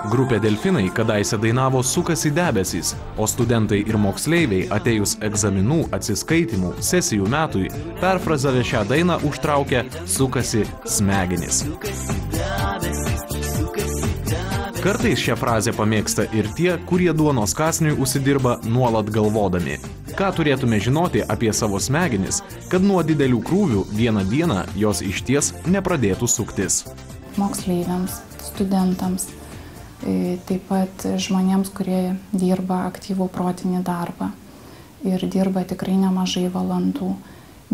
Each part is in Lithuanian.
Grupė Delfinai kadaise dainavo Sukasi debesys, o studentai ir moksleiviai atėjus egzaminų, atsiskaitimų, sesijų metui, perfrazavę šią dainą užtraukė Sukasi smegenys. Kartais šią frazę pamėgsta ir tie, kurie duonos kąsniui užsidirba nuolat galvodami. Ką turėtume žinoti apie savo smegenis, kad nuo didelių krūvių vieną dieną jos išties nepradėtų suktis? Moksleiviams, studentams, taip pat žmonėms, kurie dirba aktyvų protinį darbą ir dirba tikrai nemažai valandų.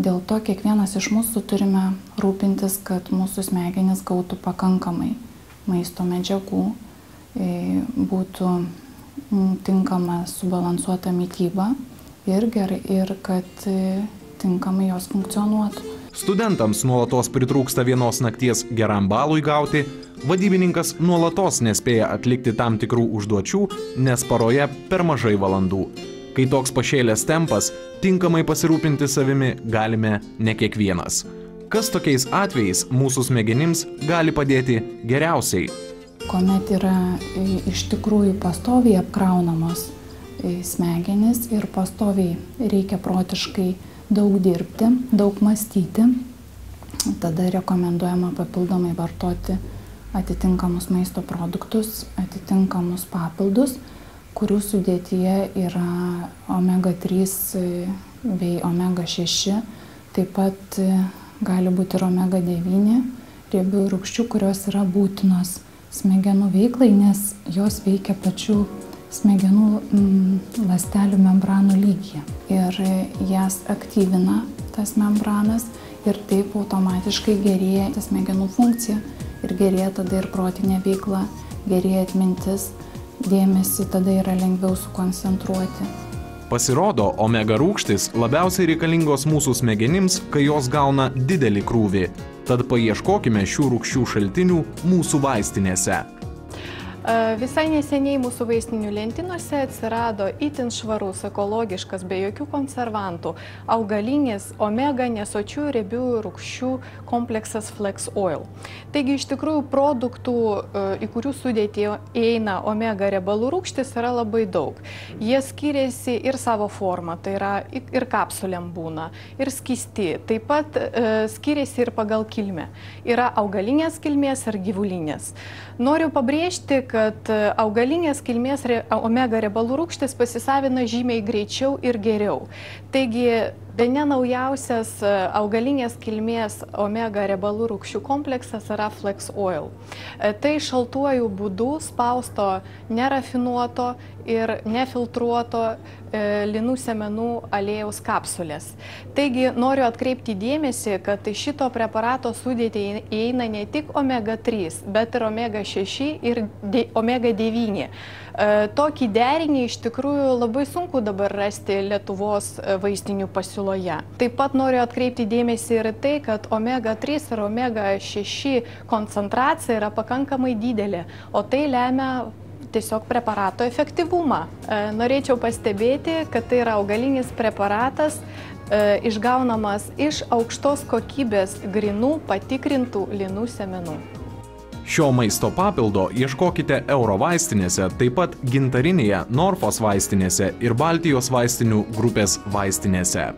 Dėl to kiekvienas iš mūsų turime rūpintis, kad mūsų smegenys gautų pakankamai maisto medžiagų, būtų tinkama subalansuota mityba ir kad tinkamai jos funkcionuotų. Studentams nuolatos pritrūksta vienos nakties geram balui gauti, vadybininkas nuolatos nespėja atlikti tam tikrų užduočių, nes paroje per mažai valandų. Kai toks pašėlęs tempas, tinkamai pasirūpinti savimi galime ne kiekvienas. Kas tokiais atvejais mūsų smegenims gali padėti geriausiai? Kuomet yra iš tikrųjų pastoviai apkraunamos smegenys ir pastoviai reikia protiškai daug dirbti, daug mąstyti, tada rekomenduojama papildomai vartoti atitinkamus maisto produktus, atitinkamus papildus, kurių sudėtyje yra omega-3 bei omega-6, taip pat gali būti ir omega-9 riebiųjų rūgščių, kurios yra būtinos smegenų veiklai, nes jos veikia pačių smegenų ląstelių membranų lygyje. Ir jas aktyvina tas membranas ir taip automatiškai gerėja smegenų funkcija ir gerėja tada ir protinė veikla, gerėja atmintis, dėmesį tada yra lengviau sukoncentruoti. Pasirodo, omega rūgštys labiausiai reikalingos mūsų smegenims, kai jos gauna didelį krūvį. Tad paieškokime šių rūgščių šaltinių mūsų vaistinėse. Visai neseniai mūsų vaistinių lentynose atsirado itin švarus, ekologiškas, be jokių konservantų, augalinis omega nesočių riebiųjų rūgščių kompleksas Flex Oil. Taigi iš tikrųjų produktų, į kurių sudėtį įeina omega riebalų rūgštys, yra labai daug. Jie skiriasi ir savo formą, tai yra ir kapsulėm būna, ir skysti, taip pat skiriasi ir pagal kilmę. Yra augalinės kilmės ir gyvulinės. Noriu pabrėžti, kad augalinės kilmės omega riebalų rūgštys pasisavina žymiai greičiau ir geriau. Taigi, bene naujausias augalinės kilmės omega riebalų rūgščių kompleksas yra Flex Oil. Tai šaltuoju būdu spausto, nerafinuoto ir nefiltruoto linų sėmenų aliejaus kapsulės. Taigi noriu atkreipti dėmesį, kad šito preparato sudėtį įeina ne tik omega-3, bet ir omega-6 ir omega-9. Tokį derinį iš tikrųjų labai sunku dabar rasti Lietuvos vaistinių pasiūloje. Taip pat noriu atkreipti dėmesį ir tai, kad omega-3 ir omega-6 koncentracija yra pakankamai didelė, o tai lemia tiesiog preparato efektyvumą. Norėčiau pastebėti, kad tai yra augalinis preparatas, išgaunamas iš aukštos kokybės grinų patikrintų linų sėmenų. Šio maisto papildo ieškokite Euro vaistinėse, taip pat gintarinėje Norfos vaistinėse ir Baltijos vaistinių grupės vaistinėse.